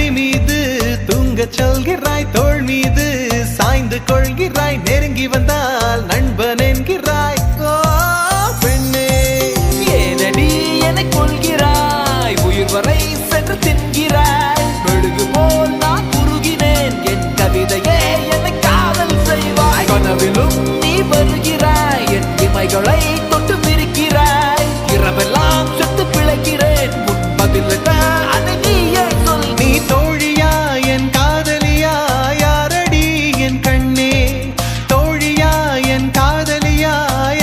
மடி மீது தூங்க சொல்கிறாய், தோள் மீது சாய்ந்து கொள்கிறாய், நெருங்கி வந்தால் நண்பன் என்கிறாய். ஓ பெண்ணே, ஏனடி என்னை கொள்கிறாய், உயிர் வரை சென்று தின்கிறாய். மெழுகு போல் நான் உருகினேன், என் கவிதையே என்னை காதல் செய்வாய். கனவிலும் நீ வருகிறாய், என் இமைகளை தொட்டு பிரிக்கிறாய். இரவெல்லாம் செத்து பிழைக்கிறேன், பதில் அதை நீயே சொல். நீ தோழியா என் காதலியா, யாரடி என் கண்ணே? தோழியா என் காதலியா,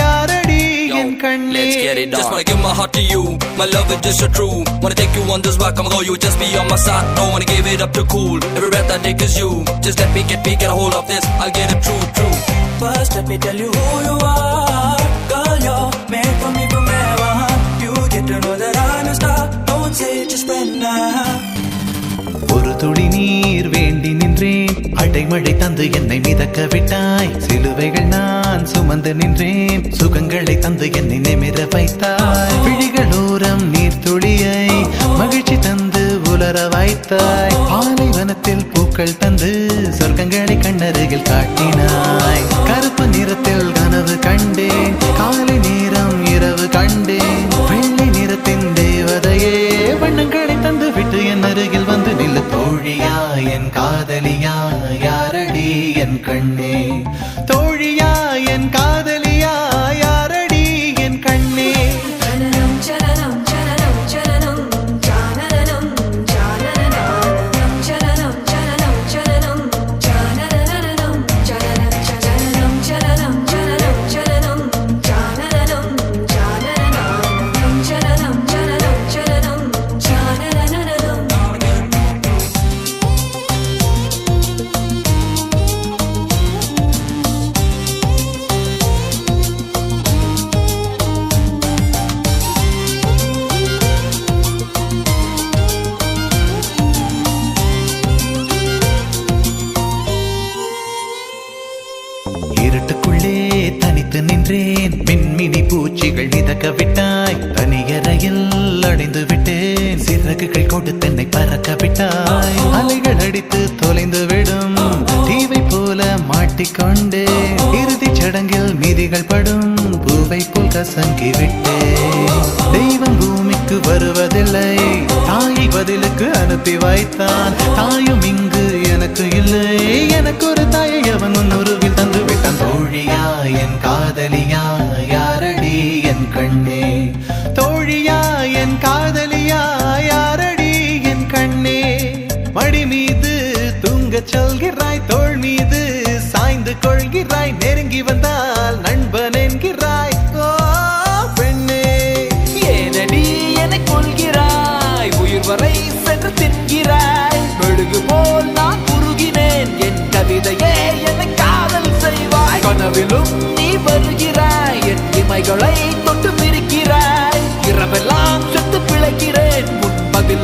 யாரடி என் கண்ணே? Let's get it on. Just wanna give my heart to you, my love is just so true. Wanna take you on this rock, I'ma go, you just be on my side. Don't wanna give it up too cool, every breath I take is you. Just let me get a hold of this, I'll get it true. First let me tell you who you are. Girl, you're made for me forever. You get to know that I'm a star. Don't say it, just spend now. ஒரு துளி நீர் வேண்டி நின்றேன், அடைமழை தந்து என்னை மிதக்க விட்டாய். சிலுவைகள் நான் சுமந்து நின்றேன், சுகங்களை தந்து என்னை நிமிர வைத்தாய். விழிகளோரம் நீர் துளியை மகிழ்ச்சி தந்து உலர வைத்தாய். பாலைவனத்தில் பூக்கள் தந்து சொர்க்கங்களை கண்ணருகில் காட்டினாய். கருப்பு நிறத்தில் கனவு கண்டேன், காலை நேரம் இரவு கண்டேன். வெள்ளை நிறத்தின் தேவதையே வண்ணங்களை தந்து விட்டு என் அருகில் வந்து நில்லு. தோழியா என் காதலியா, யாரடி என் கண்ணே? தோழியா என் காதலியா, யாரடி என் கண்ணே? சலனம் சலனம் சலனம் சலனம் ஜானனம் ஜானனம் சலனம் சலனம் சலனம் ஜானனம் சலனம் சலனம் சலனம் சலனம் சலனம் ஜானனம் ஜானனம் சலனம் சலனம் சலனம் ஜானனம். இருட்டுக்குள்ளே தனித்து நின்றேன், மின்மினி பூச்சிகள் மிதக்க விட்டாய். தனியறையில் அடைந்து விட்டேன், சிறகுகள் கொடுத்தென்னை பறக்க விட்டாய். அலைகள் அடித்து தொலைந்து விடும் தீவை போல மாட்டிக்கொண்டே, இறுதி சடங்கில் மீதிகள் படும் பூவை போல் கசங்கி விட்டேன். தெய்வம் பூமிக்கு வருவதில்லை, தாயை பதிலுக்கு அனுப்பி வைத்தான். தாயும் இங்கு எனக்கு இல்லை, எனக்கு ஒரு தாயை அவன் உன்னுருவில் தந்து விட்டான். தோழியா என் காதலியா, யாரடி என் கண்ணே? தோழியா என் காதலியா, யாரடி என் கண்ணே? மடி மீது தூங்க சொல்கிறாய், தோள் மீது சாய்ந்து கொள்கிறாய், நெருங்கி வந்தால் நண்பன் என்கிறாய். ஓ பெண்ணே, ஏனடி என்னை கொள்கிறாய், உயிர் வரை சென்று தின்கிறாய். மெழுகு போல் நான் உருகினேன், என் கவிதையே என்னை காதல் செய்வாய். கனவிலும் நீ வருகிறாய், என் இமைகளை தொட்டு பிரிக்கிறாய். இரவெல்லாம் செத்து பிழைக்கிறேன், பதில்